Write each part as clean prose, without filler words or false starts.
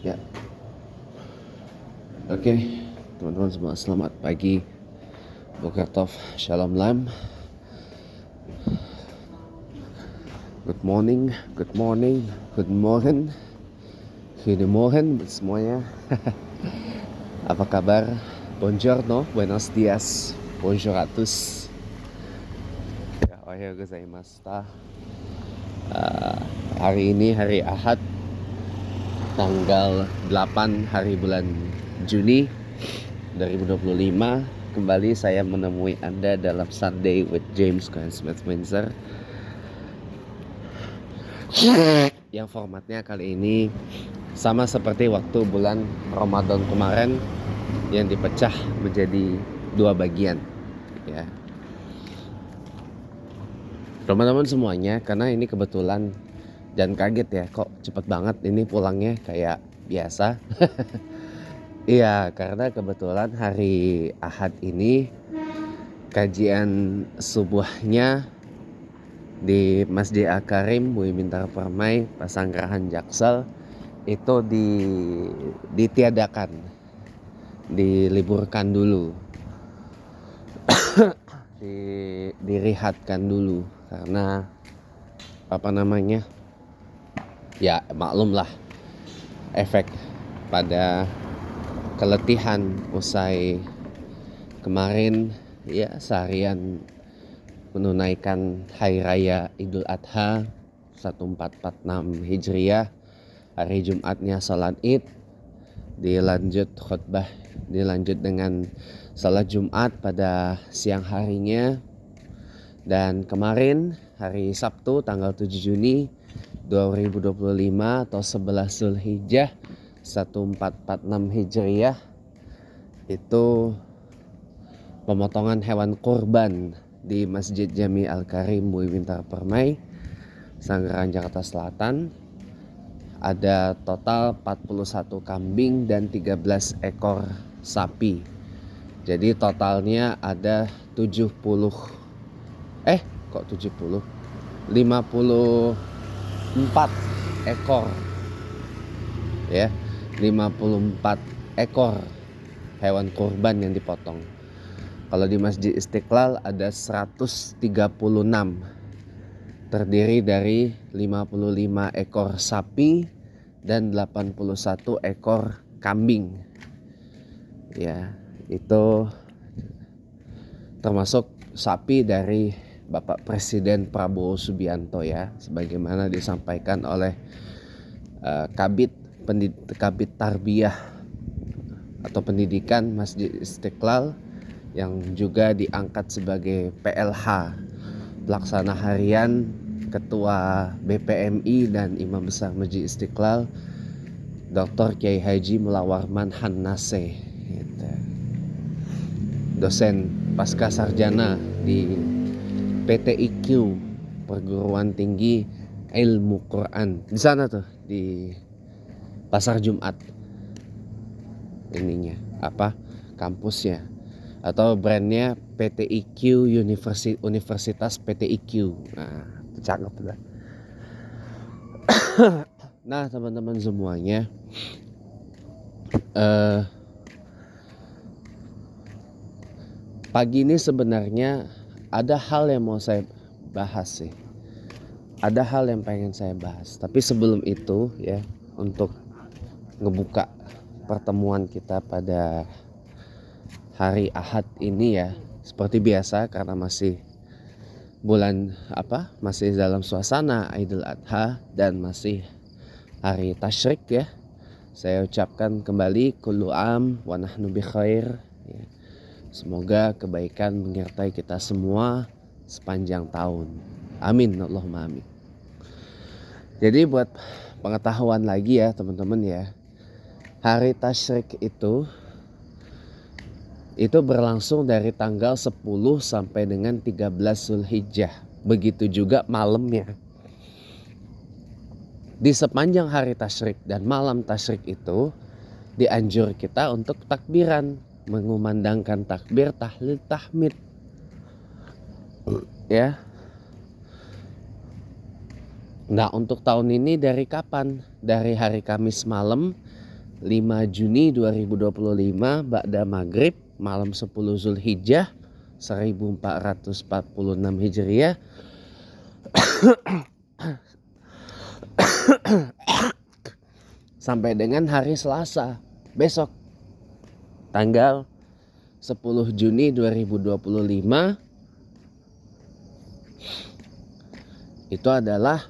Ya, oke, teman-teman semua, selamat pagi. Boker Tov, Shalom Lam. Good morning, good morning, good morning, goedemorgen semuanya. Apa kabar? Buongiorno, buenos dias, bonjour à tous. Ya, ohayou gozaimashita. Hari ini hari Ahad, tanggal 8 hari bulan Juni 2025. Kembali saya menemui Anda dalam Sunday with James Cohen Smith Windsor, yang formatnya kali ini sama seperti waktu bulan Ramadan kemarin, yang dipecah menjadi 2 bagian ya. Teman-teman semuanya, karena ini kebetulan dan kaget ya, kok cepet banget ini pulangnya kayak biasa. Iya, karena kebetulan hari Ahad ini kajian subuhnya di Masjid Al-Karim Bumi Bintang Permai Pasanggerahan Jaksel itu ditiadakan, diliburkan dulu, dirihatkan dulu karena ya maklum lah, efek pada keletihan usai kemarin ya seharian menunaikan hari raya Idul Adha 1446 Hijriah. Hari Jumatnya salat Id, dilanjut khutbah, dilanjut dengan salat Jumat pada siang harinya, dan kemarin hari Sabtu tanggal 7 Juni 2025 atau 11 Zulhijjah 1446 Hijriah itu pemotongan hewan kurban di Masjid Jami Al-Karim Bumi Bintang Permai Pasanggerahan Jakarta Selatan. Ada total 41 kambing dan 13 ekor sapi. Jadi totalnya ada 54 ekor ya, 54 ekor hewan kurban yang dipotong. Kalau di Masjid Istiqlal ada 136, terdiri dari 55 ekor sapi dan 81 ekor kambing. Ya, itu termasuk sapi dari Bapak Presiden Prabowo Subianto ya, sebagaimana disampaikan oleh Kabid Tarbiyah atau Pendidikan Masjid Istiqlal, yang juga diangkat sebagai PLH, Pelaksana Harian Ketua BPMI dan Imam Besar Masjid Istiqlal, Dr. Kiai Haji Mulawarman Hannase, gitu. Dosen pasca sarjana di PTIQ, Perguruan Tinggi Ilmu Quran, di sana tuh di Pasar Jumat ininya kampusnya atau brandnya PTIQ Universitas PTIQ. Nah, cakep lah. Nah, teman-teman semuanya, pagi ini sebenarnya ada hal yang mau saya bahas sih. Ada hal yang pengen saya bahas. Tapi sebelum itu ya, untuk ngebuka pertemuan kita pada hari Ahad ini ya, seperti biasa karena masih masih dalam suasana Idul Adha dan masih hari Tasyrik ya, saya ucapkan kembali kullu am wa nahnu bi khair ya. Semoga kebaikan menyertai kita semua sepanjang tahun. Amin, Allahumma amin. Jadi buat pengetahuan lagi ya teman-teman ya, hari Tasyrik itu berlangsung dari tanggal 10 sampai dengan 13 Zulhijjah. Begitu juga malamnya. Di sepanjang hari Tasyrik dan malam Tasyrik itu dianjur kita untuk takbiran, mengumandangkan takbir, tahlil, tahmid. Ya. Nah, untuk tahun ini dari kapan? Dari hari Kamis malam 5 Juni 2025 ba'da maghrib malam 10 Zulhijjah 1446 Hijriah sampai dengan hari Selasa besok tanggal 10 Juni 2025 itu adalah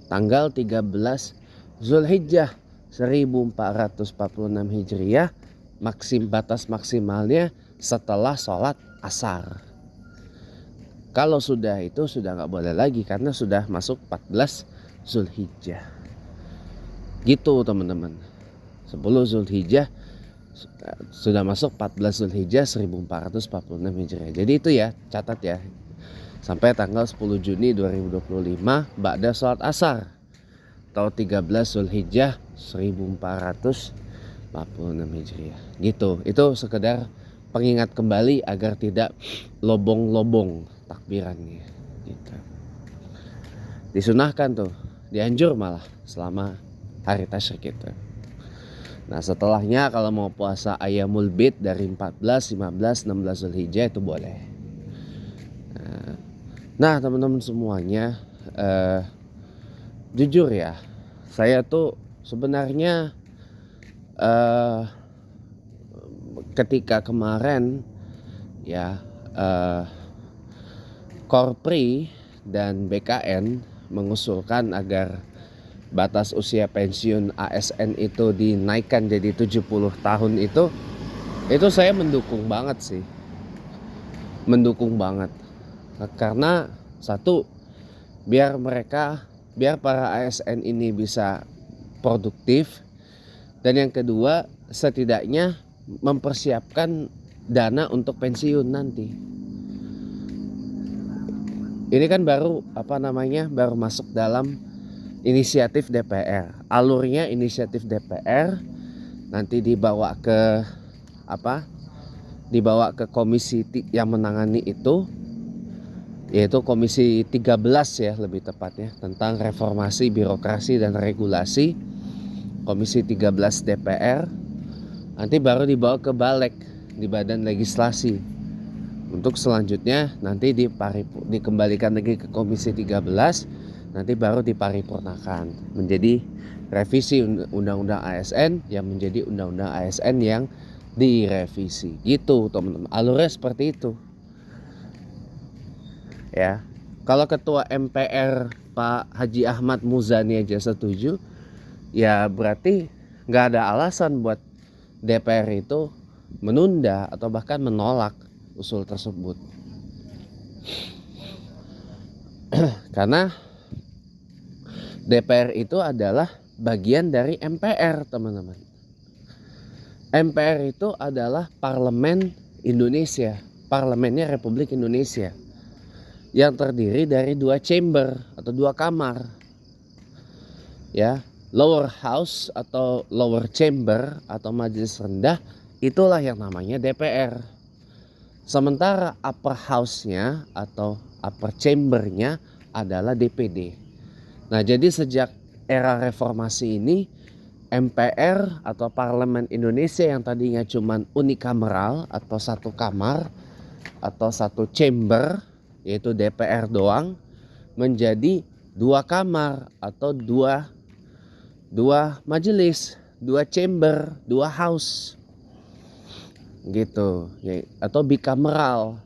tanggal 13 Zulhijjah 1446 Hijriah, batas maksimalnya setelah sholat asar. Kalau sudah itu sudah nggak boleh lagi karena sudah masuk 14 Zulhijjah. Gitu teman-teman. 10 Zulhijjah sudah masuk 14 Zulhijjah 1446 Hijriah. Jadi itu ya, catat ya. Sampai tanggal 10 Juni 2025 ba'da sholat asar atau 13 Zulhijjah 1446 Hijriah. Gitu. Itu sekedar pengingat kembali agar tidak lobong-lobong takbirannya. Gitu. Disunahkan tuh, dianjur malah selama hari tasyrik itu. Nah, setelahnya kalau mau puasa Ayyamul Bid dari 14, 15, 16 Zulhijjah itu boleh. Nah teman-teman semuanya, jujur ya, saya tuh sebenarnya ketika kemarin ya Korpri dan BKN mengusulkan agar batas usia pensiun ASN itu dinaikkan jadi 70 tahun itu saya mendukung banget sih. Mendukung banget. Karena satu, biar para ASN ini bisa produktif, dan yang kedua setidaknya mempersiapkan dana untuk pensiun nanti. Ini kan baru baru masuk dalam inisiatif DPR. Alurnya inisiatif DPR nanti dibawa ke komisi yang menangani itu, yaitu komisi 13 ya lebih tepatnya, tentang reformasi birokrasi dan regulasi, komisi 13 DPR. Nanti baru dibawa ke Balek di badan legislasi untuk selanjutnya nanti dikembalikan lagi ke komisi 13, nanti baru diparipurnakan menjadi revisi undang-undang ASN yang menjadi undang-undang ASN yang direvisi. Gitu teman-teman, alurnya seperti itu. Ya, kalau ketua MPR Pak Haji Ahmad Muzani aja setuju, ya berarti nggak ada alasan buat DPR itu menunda atau bahkan menolak usul tersebut. Karena DPR itu adalah bagian dari MPR, teman-teman. MPR itu adalah parlemen Indonesia, parlemennya Republik Indonesia, yang terdiri dari 2 chamber atau 2 kamar. Ya, lower house atau lower chamber atau majelis rendah itulah yang namanya DPR. Sementara upper house-nya atau upper chamber-nya adalah DPD. Nah, jadi sejak era reformasi ini MPR atau Parlemen Indonesia yang tadinya cuma unikameral atau 1 kamar atau 1 chamber, yaitu DPR doang, menjadi 2 kamar atau dua majelis, 2 chamber, 2 house gitu ya, atau bicameral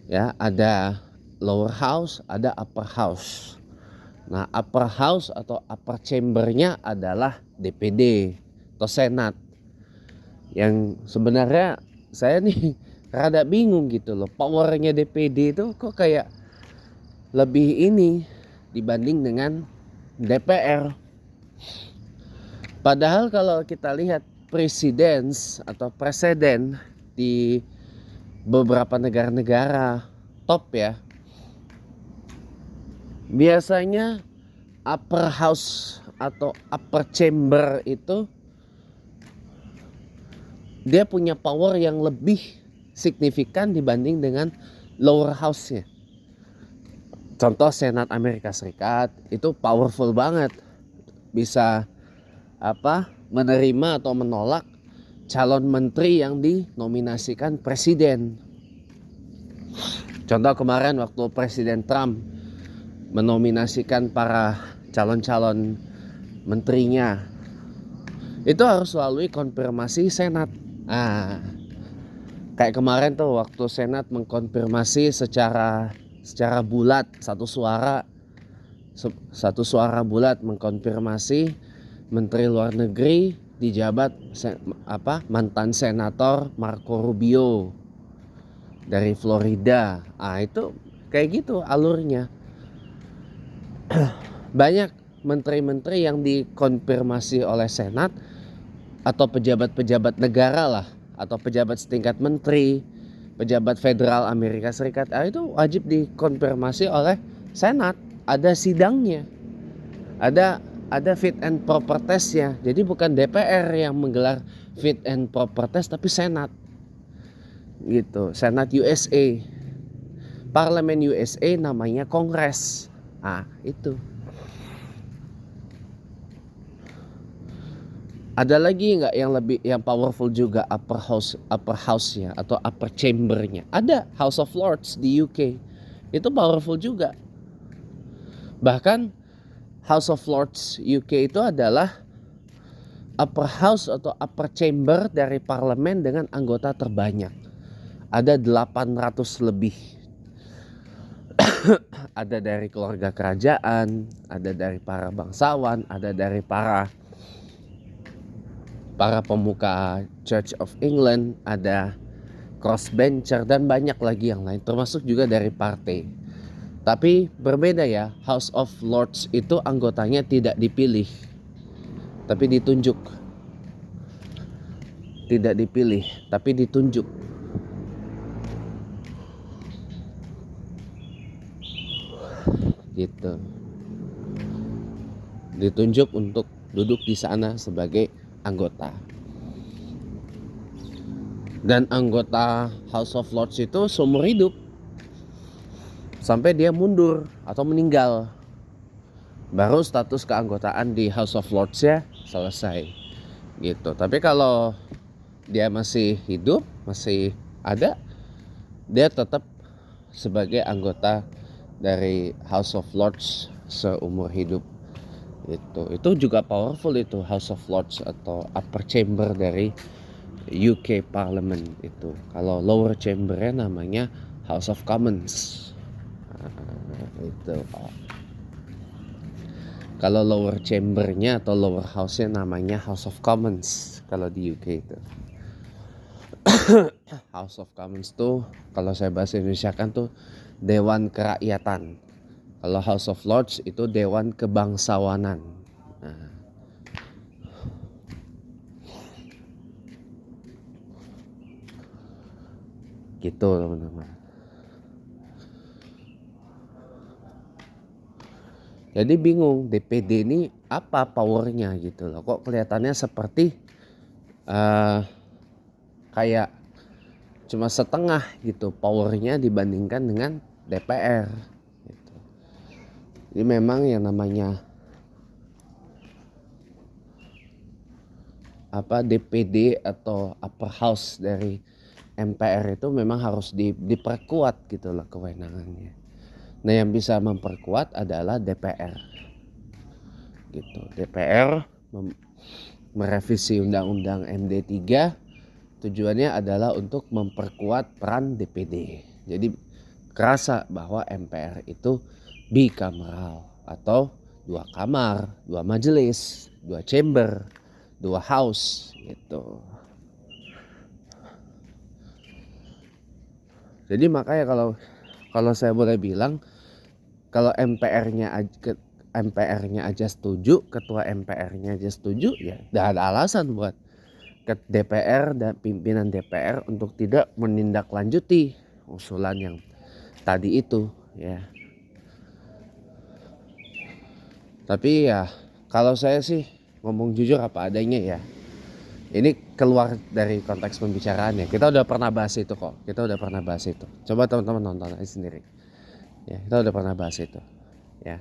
ya, ada lower house, ada upper house. Nah, upper house atau upper chambernya adalah DPD atau Senat, yang sebenarnya saya nih rada bingung gitu loh, powernya DPD itu kok kayak lebih ini dibanding dengan DPR. Padahal kalau kita lihat presiden di beberapa negara-negara top ya, biasanya upper house atau upper chamber itu dia punya power yang lebih signifikan dibanding dengan lower house-nya. Contoh Senat Amerika Serikat itu powerful banget, bisa menerima atau menolak calon menteri yang dinominasikan presiden. Contoh kemarin waktu Presiden Trump menominasikan para calon-calon menterinya, itu harus melalui konfirmasi Senat. Kayak kemarin tuh waktu Senat mengkonfirmasi secara bulat satu suara bulat mengkonfirmasi Menteri Luar Negeri dijabat mantan senator Marco Rubio dari Florida. Itu kayak gitu alurnya. Banyak menteri-menteri yang dikonfirmasi oleh Senat atau pejabat-pejabat negara lah, atau pejabat setingkat menteri, pejabat federal Amerika Serikat, itu wajib dikonfirmasi oleh Senat. Ada sidangnya, ada fit and proper test-nya. Jadi bukan DPR yang menggelar fit and proper test, tapi Senat gitu. Senat USA, Parlemen USA namanya Kongres. Itu. Ada lagi nggak yang powerful juga upper house-nya atau upper chamber-nya? Ada House of Lords di UK. Itu powerful juga. Bahkan House of Lords UK itu adalah upper house atau upper chamber dari parlemen dengan anggota terbanyak. Ada 800 lebih. Ada dari keluarga kerajaan, ada dari para bangsawan, ada dari para pemuka Church of England, ada crossbencher, dan banyak lagi yang lain, termasuk juga dari partai. Tapi berbeda ya, House of Lords itu anggotanya tidak dipilih, tapi ditunjuk. Tidak dipilih, tapi ditunjuk. Gitu. Ditunjuk untuk duduk di sana sebagai anggota. Dan anggota House of Lords itu seumur hidup sampai dia mundur atau meninggal, baru status keanggotaan di House of Lords ya selesai gitu. Tapi kalau dia masih hidup, masih ada, dia tetap sebagai anggota dari House of Lords seumur hidup. Itu juga powerful, itu House of Lords atau upper chamber dari UK Parliament itu. Kalau lower chambernya namanya House of Commons. Itu. Kalau lower chambernya atau lower house-nya namanya House of Commons kalau di UK itu. House of Commons tuh kalau saya bahasa Indonesia kan tuh Dewan Kerakyatan. Kalau House of Lords itu Dewan Kebangsawanan. Gitu teman-teman. Jadi bingung DPD ini apa powernya gitu loh. Kok kelihatannya seperti kayak cuma setengah gitu powernya dibandingkan dengan DPR gitu. Jadi memang yang namanya DPD atau upper house dari MPR itu memang harus diperkuat gitu loh kewenangannya. Nah, yang bisa memperkuat adalah DPR gitu. DPR merevisi undang-undang MD 3 tujuannya adalah untuk memperkuat peran DPD. Jadi kerasa bahwa MPR itu bicameral atau 2 kamar, 2 majelis, 2 chamber, 2 house gitu. Jadi makanya kalau saya boleh bilang, kalau MPR-nya aja setuju, ketua MPR-nya aja setuju, ya tidak ada alasan buat ke DPR dan pimpinan DPR untuk tidak menindaklanjuti usulan yang tadi itu ya. Tapi ya kalau saya sih ngomong jujur apa adanya ya. Ini keluar dari konteks pembicaraan ya. Kita udah pernah bahas itu kok. Coba teman-teman nonton aja sendiri. Ya, kita udah pernah bahas itu. Ya.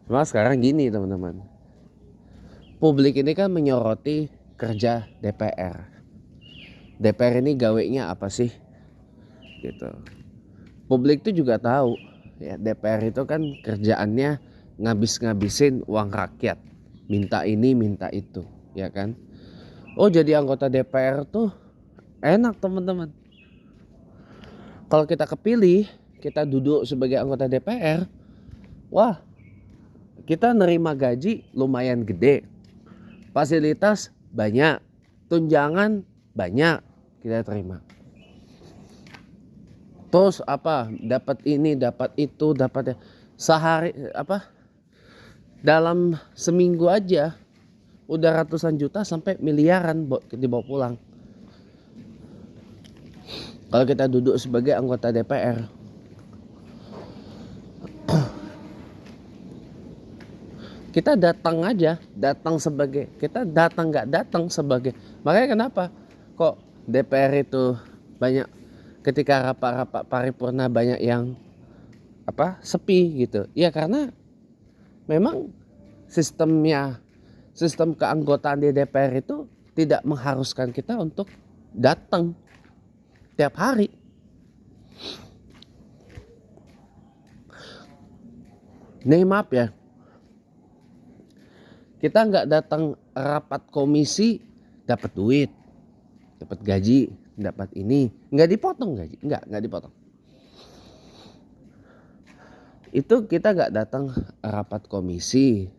Cuma sekarang gini teman-teman. Publik ini kan menyoroti kerja DPR. DPR ini gawenya apa sih? Gitu. Publik itu juga tahu ya, DPR itu kan kerjaannya ngabis-ngabisin uang rakyat. Minta ini, minta itu, ya kan? Oh, jadi anggota DPR tuh enak teman-teman. Kalau kita kepilih, kita duduk sebagai anggota DPR, wah, kita nerima gaji lumayan gede, fasilitas banyak, tunjangan banyak kita terima. Terus apa? Dapat ini, dapat itu, dapat sehari apa? Dalam seminggu aja udah ratusan juta sampai miliaran dibawa pulang. Kalau kita duduk sebagai anggota DPR, kita datang aja, datang sebagai, kita datang nggak datang sebagai. Makanya kenapa kok DPR itu banyak ketika rapat-rapat paripurna banyak yang sepi gitu. Ya karena memang sistem keanggotaan di DPR itu tidak mengharuskan kita untuk datang tiap hari. Nih maaf ya, kita nggak datang rapat komisi dapat duit, dapat gaji, dapat ini, nggak dipotong gaji, nggak dipotong. Itu kita nggak datang rapat komisi.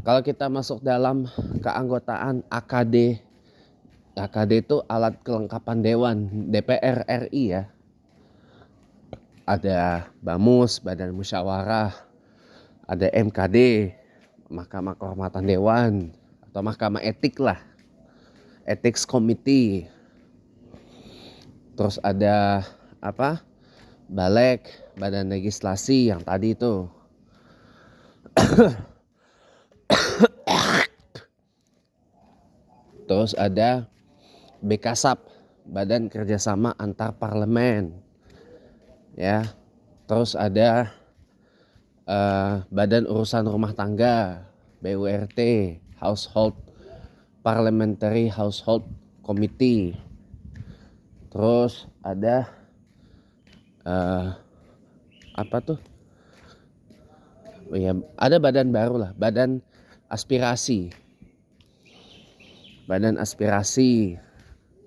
Kalau kita masuk dalam keanggotaan AKD itu alat kelengkapan Dewan DPR RI ya. Ada BAMUS, Badan Musyawarah, ada MKD, Mahkamah Kehormatan Dewan atau Mahkamah Etik lah, Ethics Committee. Terus ada Balek, Badan Legislasi yang tadi itu. Terus ada BKSAP, Badan Kerjasama Antar Parlemen, ya. Terus ada Badan Urusan Rumah Tangga, BURT, Household Parliamentary Household Committee. Terus ada ada badan baru lah, Badan Aspirasi.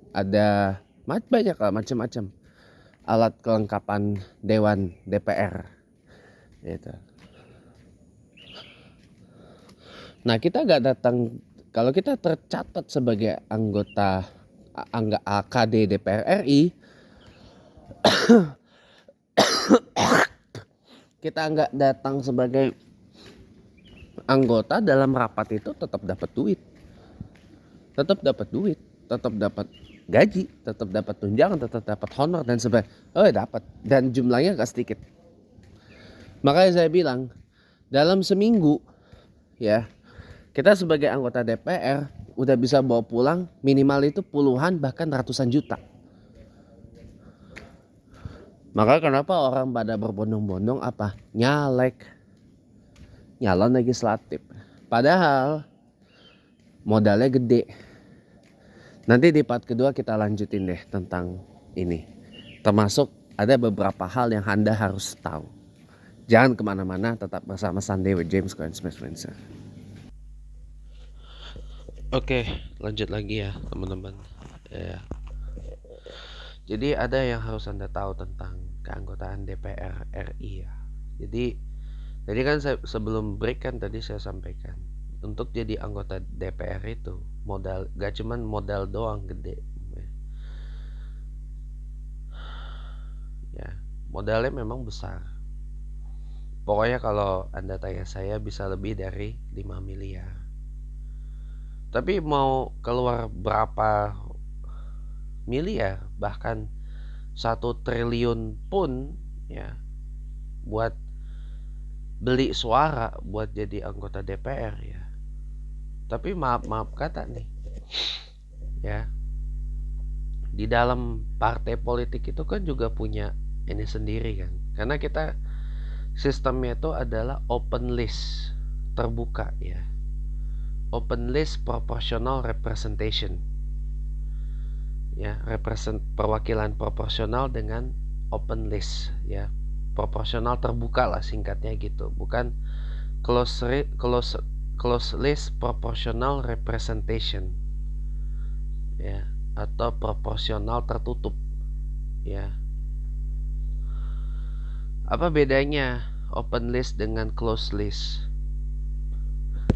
Ada banyak lah, macam-macam alat kelengkapan Dewan DPR gitu. Nah, kita nggak datang, kalau kita tercatat sebagai anggota AKD DPR RI, kita nggak datang sebagai anggota dalam rapat itu tetap dapat duit, tetap dapat gaji, tetap dapat tunjangan, tetap dapat honor dan sebagainya. Dapat, dan jumlahnya gak sedikit. Makanya saya bilang dalam seminggu ya, kita sebagai anggota DPR udah bisa bawa pulang minimal itu puluhan bahkan ratusan juta. Maka kenapa orang pada berbondong-bondong nyalon legislatif, padahal modalnya gede. Nanti di part kedua kita lanjutin deh tentang ini, termasuk ada beberapa hal yang Anda harus tahu. Jangan kemana-mana, tetap bersama Sunday with James Cohen Smith Spencer. Oke, lanjut lagi ya teman-teman ya. Jadi ada yang harus Anda tahu tentang keanggotaan DPR RI ya. Jadi kan sebelum break kan tadi saya sampaikan, untuk jadi anggota DPR itu modal, gak cuman modal doang gede ya, modalnya memang besar. Pokoknya kalau Anda tanya saya bisa lebih dari 5 miliar. Tapi mau keluar berapa miliar, bahkan 1 triliun pun ya, buat beli suara buat jadi anggota DPR ya. Tapi maaf kata nih ya, di dalam partai politik itu kan juga punya ini sendiri kan. Karena kita sistemnya itu adalah open list, terbuka ya. Open list proportional representation. Ya, perwakilan proporsional dengan open list ya. Proporsional terbuka lah singkatnya gitu. Bukan close list proportional representation ya, atau proporsional tertutup ya. Apa bedanya open list dengan close list?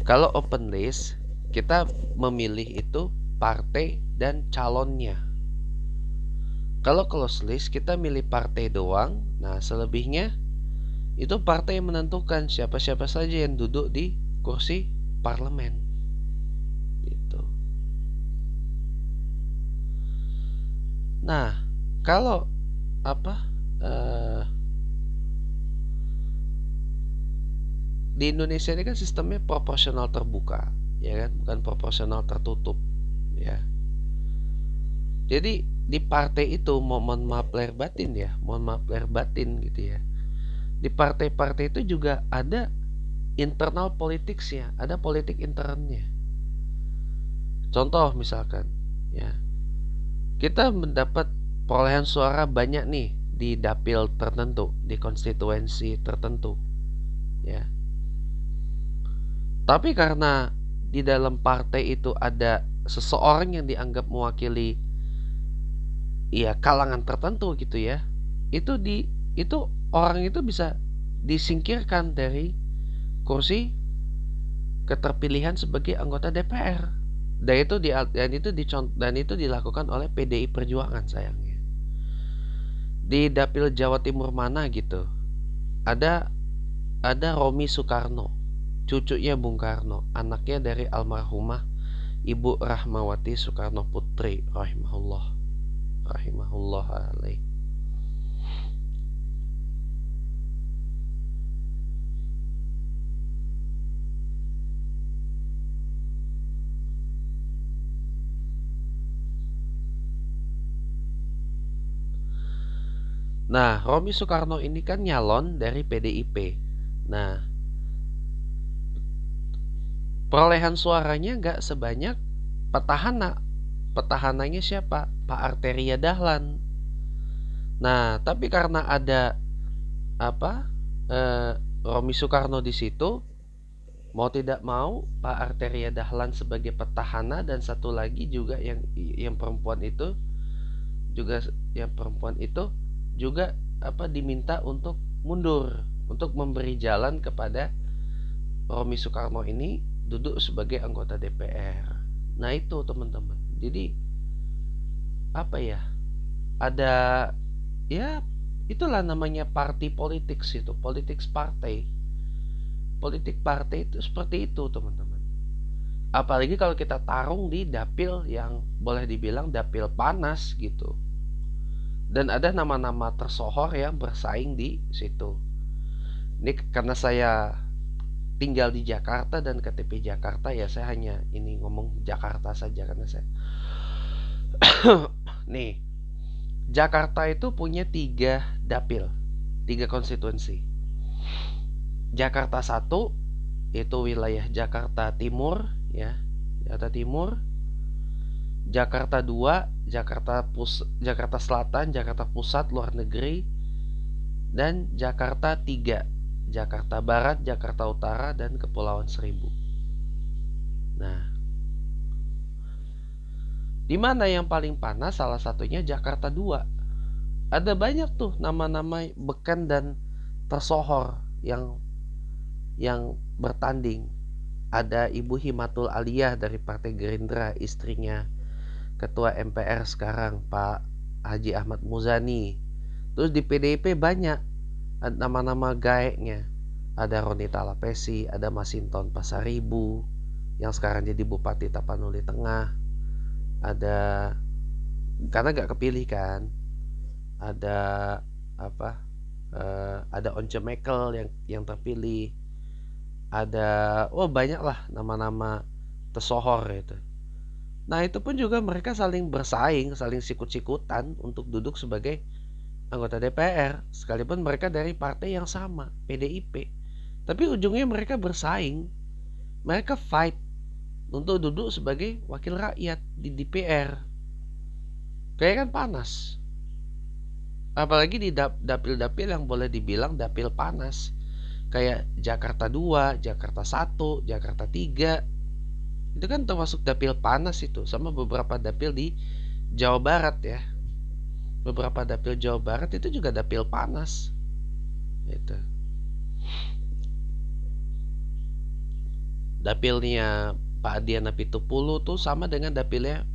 Kalau open list, kita memilih itu partai dan calonnya. Kalau close list, kita milih partai doang. Nah, selebihnya itu partai yang menentukan siapa-siapa saja yang duduk di kursi parlemen. Gitu. Nah, kalau di Indonesia ini kan sistemnya proporsional terbuka, ya kan, bukan proporsional tertutup, ya. Jadi di partai itu, mohon maaf lahir batin ya, mohon maaf lahir batin gitu ya. Di partai-partai itu juga ada internal politicsnya, ada politik internnya. Contoh misalkan, ya, kita mendapat perolehan suara banyak nih di dapil tertentu, di konstituensi tertentu, ya. Tapi karena di dalam partai itu ada seseorang yang dianggap mewakili ya kalangan tertentu gitu ya. Itu orang itu bisa disingkirkan dari kursi keterpilihan sebagai anggota DPR. Dan itu dilakukan oleh PDI Perjuangan sayangnya. Di dapil Jawa Timur mana gitu. Ada Romi Soekarno, cucunya Bung Karno, anaknya dari almarhumah Ibu Rahmawati Soekarno Putri rahimahullah alaih. Nah, Romi Soekarno ini kan nyalon dari PDIP. Nah, perolehan suaranya nggak sebanyak petahana. Petahananya siapa? Pak Arteria Dahlan. Nah, tapi karena ada apa? Romi Soekarno di situ, mau tidak mau Pak Arteria Dahlan sebagai petahana, dan satu lagi juga yang perempuan itu juga diminta untuk mundur, untuk memberi jalan kepada Romi Soekarno ini duduk sebagai anggota DPR. Nah itu teman-teman. Jadi apa ya? Ada ya itulah namanya party politics itu, politics partai. Politik partai itu seperti itu teman-teman. Apalagi kalau kita tarung di dapil yang boleh dibilang dapil panas gitu. Dan ada nama-nama tersohor yang bersaing di situ. Ini karena saya tinggal di Jakarta dan KTP Jakarta ya, saya hanya ini ngomong Jakarta saja karena saya nih, Jakarta itu punya 3 dapil, 3 konstituensi. Jakarta 1 itu wilayah Jakarta Timur ya, Jakarta Timur. Jakarta 2, Jakarta Selatan, Jakarta Pusat, luar negeri. Dan Jakarta 3, Jakarta Barat, Jakarta Utara, dan Kepulauan Seribu. Nah, di mana yang paling panas? Salah satunya Jakarta 2. Ada banyak tuh nama-nama beken dan tersohor yang bertanding. Ada Ibu Himatul Aliyah dari Partai Gerindra, istrinya Ketua MPR sekarang Pak Haji Ahmad Muzani. Terus di PDIP banyak nama-nama gaeknya. Ada Ronita Lapesi, ada Masinton Pasaribu yang sekarang jadi Bupati Tapanuli Tengah. Ada, karena gak kepilih kan, ada ada Once Mekel yang terpilih. Ada banyak lah nama-nama tersohor itu. Nah itu pun juga mereka saling bersaing, saling sikut-sikutan untuk duduk sebagai anggota DPR, sekalipun mereka dari partai yang sama, PDIP. Tapi ujungnya mereka bersaing, mereka fight untuk duduk sebagai wakil rakyat di DPR. Kayak kan panas. Apalagi di dapil-dapil yang boleh dibilang dapil panas. Kayak Jakarta 2, Jakarta 1, Jakarta 3. Itu kan termasuk dapil panas itu. Sama beberapa dapil di Jawa Barat ya. Beberapa dapil Jawa Barat itu juga dapil panas. Itu. Dapilnya Pak Adiana Pitupulu tuh sama dengan dapilnya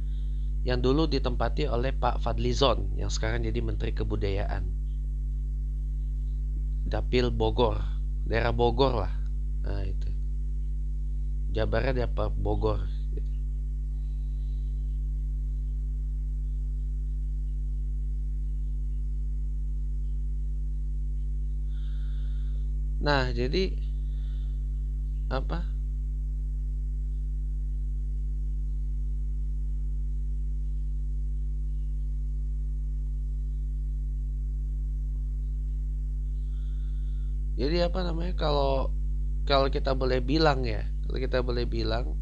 yang dulu ditempati oleh Pak Fadlizon yang sekarang jadi Menteri Kebudayaan. Dapil Bogor, daerah Bogor lah. Nah itu. Jabarnya di apa Bogor. Nah jadi apa? Jadi apa namanya kalau kalau kita boleh bilang ya, kalau kita boleh bilang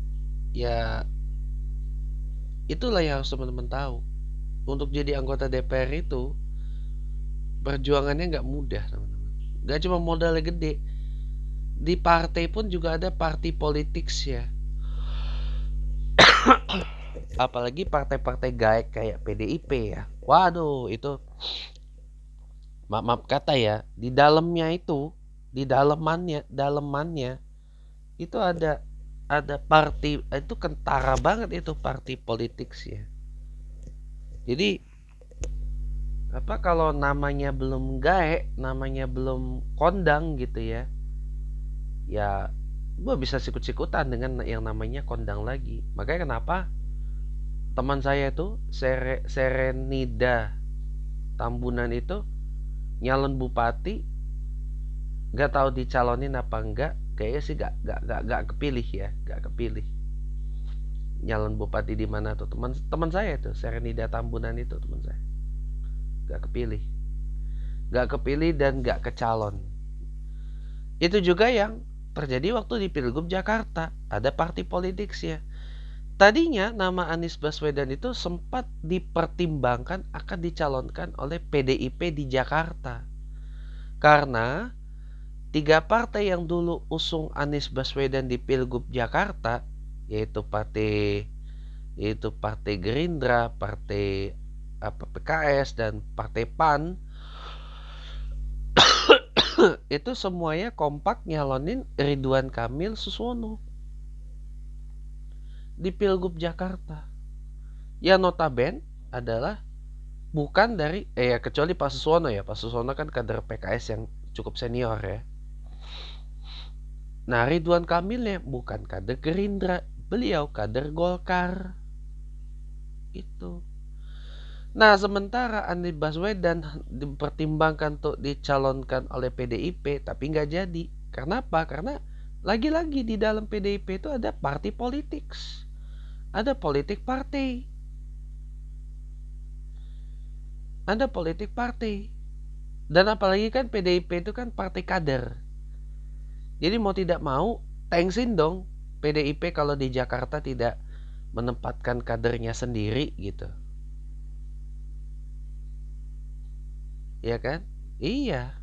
ya itulah yang harus teman-teman tahu. Untuk jadi anggota DPR itu perjuangannya nggak mudah teman-teman. Nggak cuma modalnya gede. Di partai pun juga ada party politics ya. Apalagi partai-partai gaek kayak PDIP ya. Waduh, itu maaf kata ya, di dalamnya itu, di dalemannya itu ada party itu kentara banget itu party politics ya. Jadi apa kalau namanya belum gaek, namanya belum kondang gitu ya. Ya gue bisa sikut-sikutan dengan yang namanya kondang lagi. Makanya kenapa teman saya itu Serenida Tambunan itu nyalon bupati, nggak tahu dicalonin apa enggak, kayaknya sih nggak kepilih ya, nggak kepilih. Nyalon bupati di mana tuh teman saya itu Serenida Tambunan itu teman saya, nggak kepilih, nggak kepilih dan nggak kecalon. Itu juga yang terjadi waktu di Pilgub Jakarta, ada party politics ya. Tadinya nama Anies Baswedan itu sempat dipertimbangkan akan dicalonkan oleh PDIP di Jakarta. Karena tiga partai yang dulu usung Anies Baswedan di Pilgub Jakarta, yaitu Partai Gerindra, Partai PKS dan Partai PAN, itu semuanya kompak nyalonin Ridwan Kamil Suswono di Pilgub Jakarta. Yang notaben adalah bukan dari kecuali Pak Suswono ya. Pak Suswono kan kader PKS yang cukup senior ya. Nah, Ridwan Kamilnya bukan kader Gerindra, beliau kader Golkar. Itu. Nah, sementara Anies Baswedan dipertimbangkan untuk dicalonkan oleh PDIP, tapi nggak jadi. Karena apa? Karena lagi-lagi di dalam PDIP itu ada party politics. Ada politik partai. Ada politik partai. Dan apalagi kan PDIP itu kan partai kader. Jadi mau tidak mau, thanksin dong PDIP kalau di Jakarta tidak menempatkan kadernya sendiri gitu. Iya kan? Iya.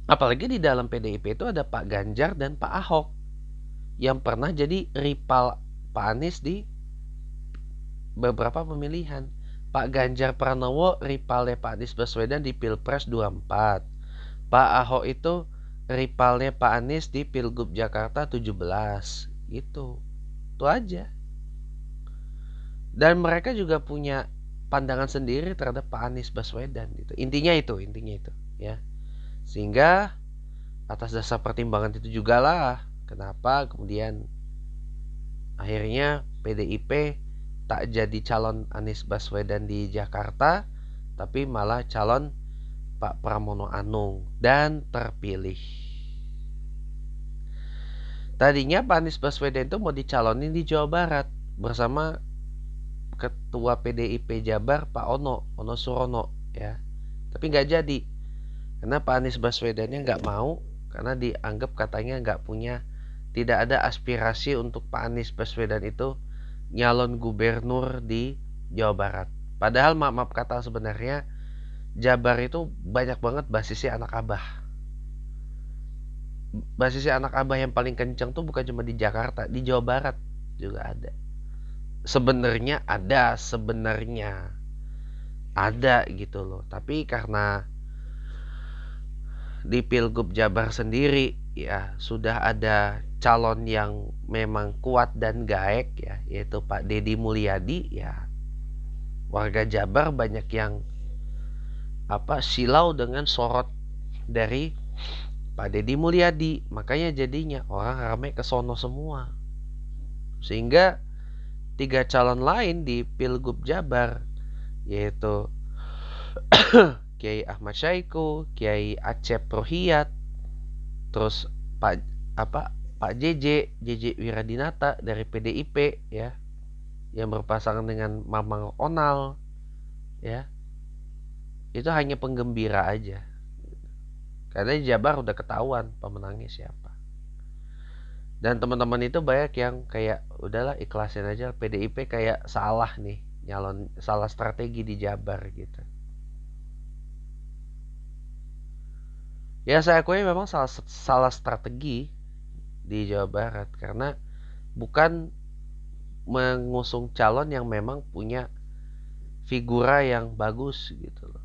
Apalagi di dalam PDIP itu ada Pak Ganjar dan Pak Ahok yang pernah jadi rival Pak Anies di beberapa pemilihan. Pak Ganjar Pranowo rivalnya Pak Anies Baswedan di Pilpres 24. Pak Ahok itu rivalnya Pak Anies di Pilgub Jakarta 17. Gitu. Itu aja. Dan mereka juga punya pandangan sendiri terhadap Pak Anies Baswedan gitu. Intinya itu ya. Sehingga atas dasar pertimbangan itu juga lah kenapa kemudian akhirnya PDIP tak jadi calon Anies Baswedan di Jakarta, tapi malah calon Pak Pramono Anung dan terpilih. Tadinya Pak Anies Baswedan itu mau dicalonin di Jawa Barat bersama Ketua PDIP Jabar Pak Ono Surono ya. Tapi nggak jadi karena Pak Anies Baswedannya nggak mau, karena dianggap katanya nggak punya, tidak ada aspirasi untuk Pak Anies Baswedan itu nyalon gubernur di Jawa Barat. Padahal maaf kata sebenarnya Jabar itu banyak banget basisnya anak abah. Basisnya anak abah yang paling kencang tuh bukan cuma di Jakarta, di Jawa Barat juga ada. Sebenarnya ada gitu loh. Tapi karena di Pilgub Jabar sendiri ya sudah ada calon yang memang kuat dan gaek ya, yaitu Pak Deddy Mulyadi ya. Warga Jabar banyak yang silau dengan sorot dari Pak Deddy Mulyadi, makanya jadinya orang ramai ke sono semua. Sehingga 3 calon lain di Pilgub Jabar, yaitu Kiai Ahmad Syaiqo, Kiai Acep Rohiyat, terus Pak JJ Wiradinata dari PDIP ya, yang berpasangan dengan Mamang Onal ya. Itu hanya penggembira aja. Karena di Jabar udah ketahuan pemenangnya siapa. Dan teman-teman itu banyak yang kayak udahlah ikhlasin aja, PDIP kayak salah nih nyalon, salah strategi di Jabar gitu. Ya saya akui memang salah strategi di Jawa Barat karena bukan mengusung calon yang memang punya figura yang bagus gitu loh.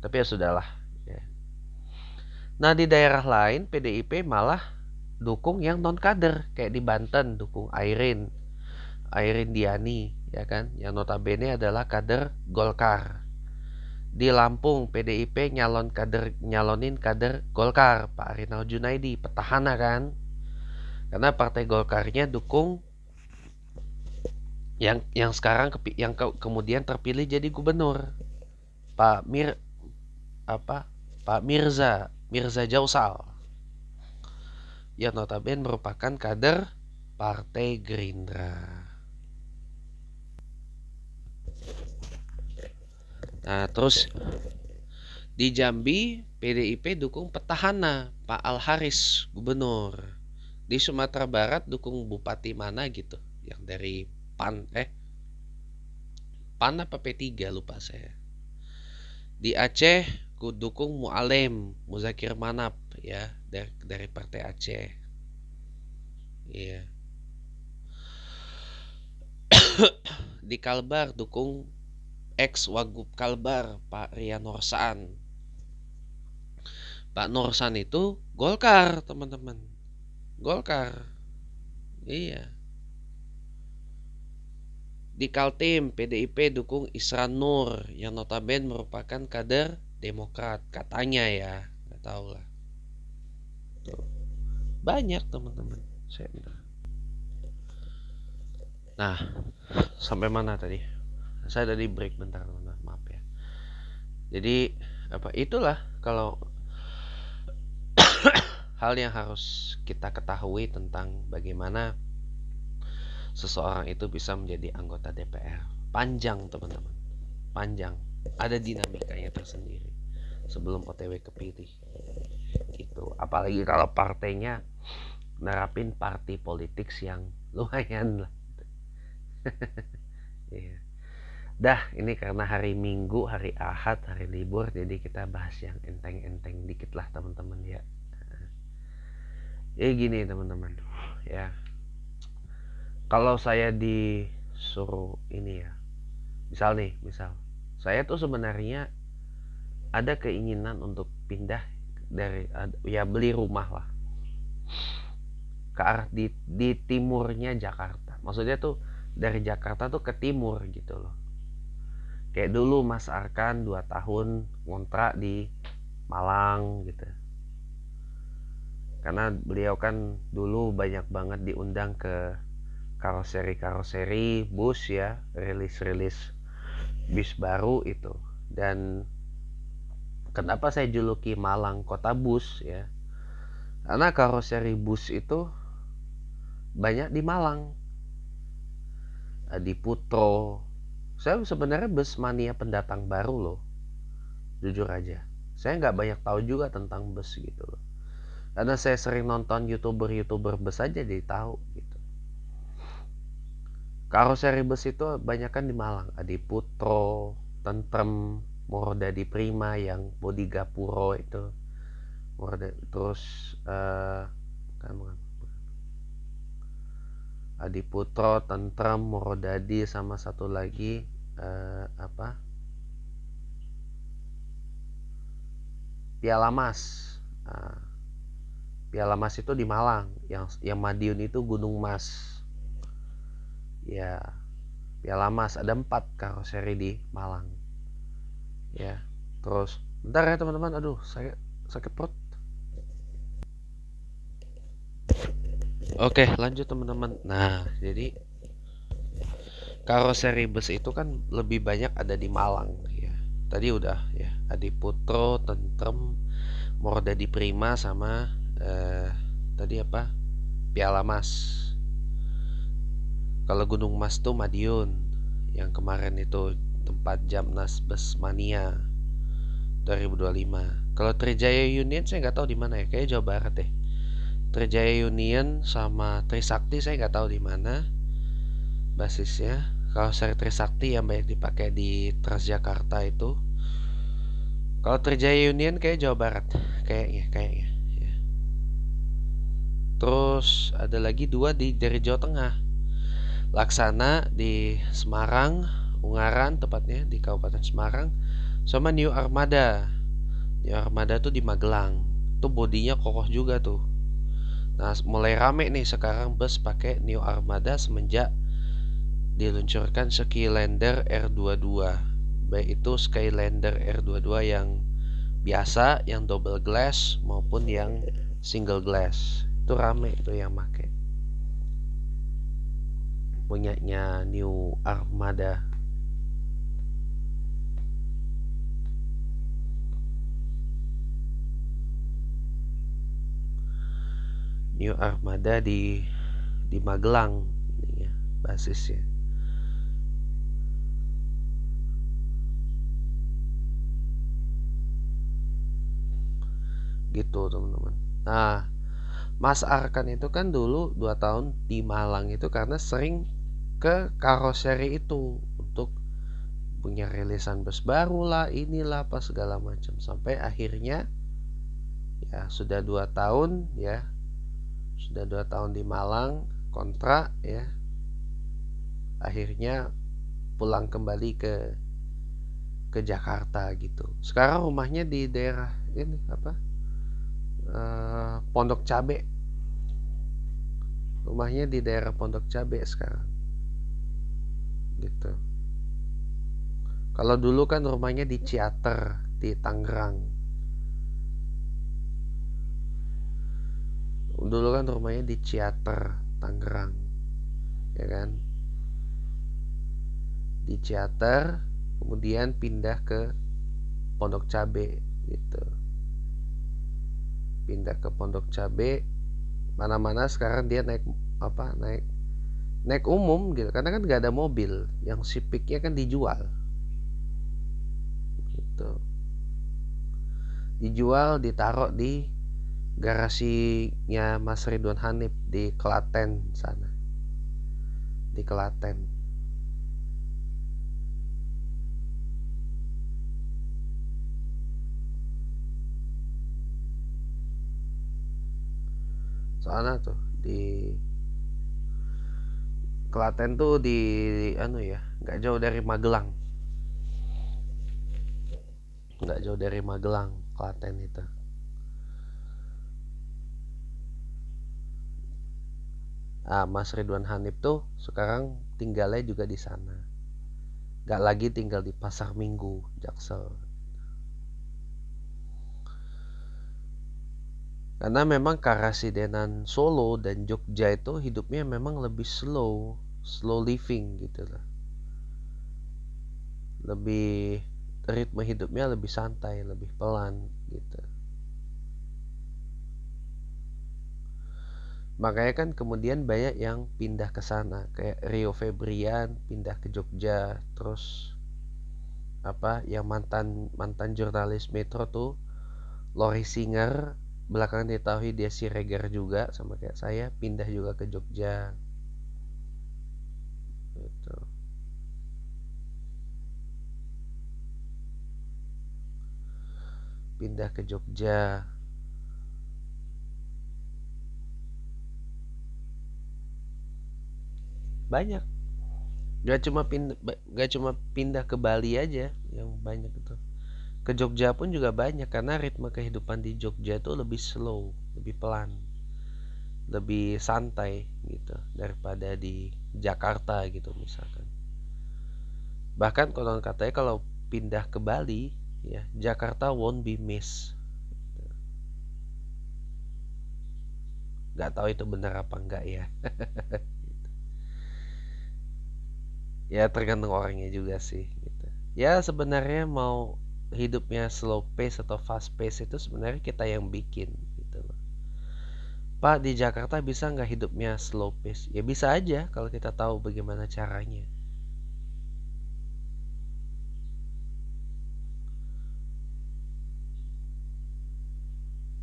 Tapi ya sudahlah ya. Nah di daerah lain PDIP malah dukung yang non kader, kayak di Banten dukung Airin Diani ya kan, yang notabene adalah kader Golkar. Di Lampung PDIP nyalonin kader Golkar, Pak Rinal Junaidi, petahana kan. Karena partai Golkarnya dukung yang sekarang kemudian terpilih jadi gubernur, Pak Mirza Jausal, yang notabene merupakan kader Partai Gerindra. Nah terus di Jambi PDIP dukung petahana Pak Al Haris gubernur. Di Sumatera Barat dukung bupati mana gitu, yang dari PAN PAN apa P3 lupa saya. Di Aceh ku dukung Mualem Muzakir Manap ya, dari partai Aceh. Iya. Di Kalbar dukung ex Wagub Kalbar Pak Rian Norsan. Pak Norsan itu Golkar teman-teman, Golkar. Iya. Di Kaltim PDIP dukung Isran Nur yang notabene merupakan kader Demokrat katanya ya, nggak tahu lah. Tuh. Banyak teman-teman. Nah sampai mana tadi? Saya tadi break bentar teman-teman, maaf ya. Jadi itulah kalau hal yang harus kita ketahui tentang bagaimana seseorang itu bisa menjadi anggota DPR. Panjang teman-teman, panjang, ada dinamikanya tersendiri sebelum OTW kepilih gitu. Apalagi kalau partainya nerapin party politics yang lumayan lah. Iya. Dah, ini karena hari Minggu, hari Ahad, hari libur, jadi kita bahas yang enteng-enteng dikit lah teman-teman ya. Gini teman-teman ya, kalau saya disuruh ini ya, misal saya tuh sebenarnya ada keinginan untuk pindah dari ya beli rumah lah ke arah di timurnya Jakarta. Maksudnya tuh dari Jakarta tuh ke timur gitu loh. Kayak dulu Mas Arkan 2 tahun ngontrak di Malang gitu. Karena beliau kan dulu banyak banget diundang ke karoseri bus ya, rilis bis baru itu. Dan kenapa saya juluki Malang kota bus ya, Karena karoseri bus itu banyak di Malang, di Putro. Saya sebenarnya bus mania pendatang baru loh, jujur aja. Saya nggak banyak tahu juga tentang bus gitu loh. Karena saya sering nonton youtuber bus aja jadi tahu gitu. Karoseri bus itu banyak kan di Malang, di Putro, Tentrem, Morodadi Prima yang Bodi Gapuro itu. Terus Adi Putro, Tentrem, Morodadi, sama satu lagi apa? Piala Mas. Nah, Piala Mas itu di Malang, yang Madiun itu Gunung Mas. Ya, Piala Mas ada 4 karoseri di Malang. Ya, terus bentar ya teman-teman, aduh saya sakit perut. Oke, lanjut teman-teman. Nah, jadi karoseri bus itu kan lebih banyak ada di Malang ya. Tadi udah ya, Adi Putro, Tentrem, Morodadi Prima, sama tadi apa? Piala Mas. Kalau Gunung Mas tuh Madiun, yang kemarin itu tempat Jamnas Bus Mania 2025. Kalau Trijaya Union saya nggak tahu di mana ya, kayaknya Jawa Barat deh. Trijaya Union sama Trisakti saya nggak tahu di mana basisnya. Kalau seri Trisakti yang banyak dipakai di Transjakarta itu. Kalau Trijaya Union kayak Jawa Barat, kayaknya. Ya. Terus ada lagi 2 dari Jawa Tengah. Laksana di Semarang, Ungaran tepatnya di Kabupaten Semarang, sama New Armada. New Armada tuh di Magelang. Tuh bodinya kokoh juga tuh. Nah, mulai rame nih sekarang bus pakai New Armada semenjak diluncurkan Skylander R22. Baik itu Skylander R22 yang biasa, yang double glass maupun yang single glass. Itu rame itu yang pakai. Punyanya New Armada. New Armada di Magelang ini ya, basisnya. Gitu teman-teman. Nah, Mas Arkan itu kan dulu 2 tahun di Malang itu karena sering ke karoseri itu untuk punya rilisan bus baru lah, inilah apa segala macam, sampai akhirnya ya sudah 2 tahun ya, sudah 2 tahun di Malang kontrak ya, akhirnya pulang kembali ke Jakarta gitu. Sekarang rumahnya di daerah ini apa, Pondok Cabe. Rumahnya di daerah Pondok Cabe sekarang gitu. Kalau dulu kan rumahnya di Ciater di Tangerang. Dulu kan rumahnya di Ciater Tangerang, ya kan? Di Ciater, kemudian pindah ke Pondok Cabe gitu. Pindah ke Pondok Cabe, mana-mana sekarang dia naik apa? Naik umum gitu. Karena kan nggak ada mobil, yang Civicnya kan dijual. Gitu. Dijual, ditaruh di garasinya Mas Ridwan Hanif di Klaten sana. Di Klaten. Sana tuh di Klaten tuh di anu ya, nggak jauh dari Magelang. Nggak jauh dari Magelang, Klaten itu. Mas Ridwan Hanif tuh sekarang tinggalnya juga di sana. Nggak lagi tinggal di Pasar Minggu, Jaksel. Karena memang Karasidenan Solo dan Jogja itu hidupnya memang lebih slow living gitu lah. Lebih ritme hidupnya lebih santai, lebih pelan gitu. Makanya kan kemudian banyak yang pindah ke sana, kayak Rio Febrian pindah ke Jogja, terus apa yang mantan mantan jurnalis Metro tuh Lori Singer, belakangan diketahui dia Siregar juga sama kayak saya, pindah juga ke Jogja gitu. Pindah ke Jogja. Banyak. Gak cuma pindah ke Bali aja yang banyak itu. Ke Jogja pun juga banyak karena ritme kehidupan di Jogja itu lebih slow, lebih pelan, lebih santai gitu daripada di Jakarta gitu misalkan. Bahkan konon katanya kalau pindah ke Bali, ya Jakarta won't be missed. Gak tahu itu benar apa enggak ya. Ya tergantung orangnya juga sih gitu. Ya sebenarnya mau hidupnya slow pace atau fast pace itu sebenarnya kita yang bikin gitu loh. Pak, di Jakarta bisa nggak hidupnya slow pace? Ya bisa aja kalau kita tahu bagaimana caranya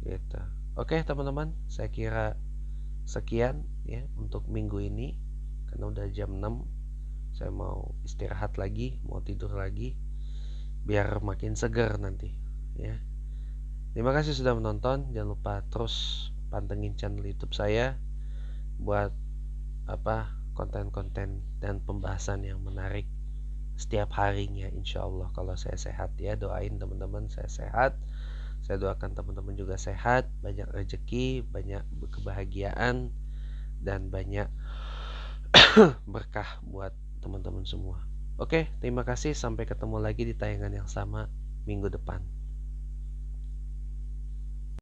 gitu. Oke teman-teman, saya kira sekian ya untuk minggu ini karena udah jam 6. Saya mau istirahat lagi, mau tidur lagi biar makin segar nanti ya. Terima kasih sudah menonton. Jangan lupa terus pantengin channel YouTube saya buat apa konten-konten dan pembahasan yang menarik setiap harinya, insya Allah kalau saya sehat ya. Doain teman-teman saya sehat, saya doakan teman-teman juga sehat, banyak rezeki, banyak kebahagiaan, dan banyak berkah buat teman-teman semua. Oke, terima kasih, sampai ketemu lagi di tayangan yang sama minggu depan.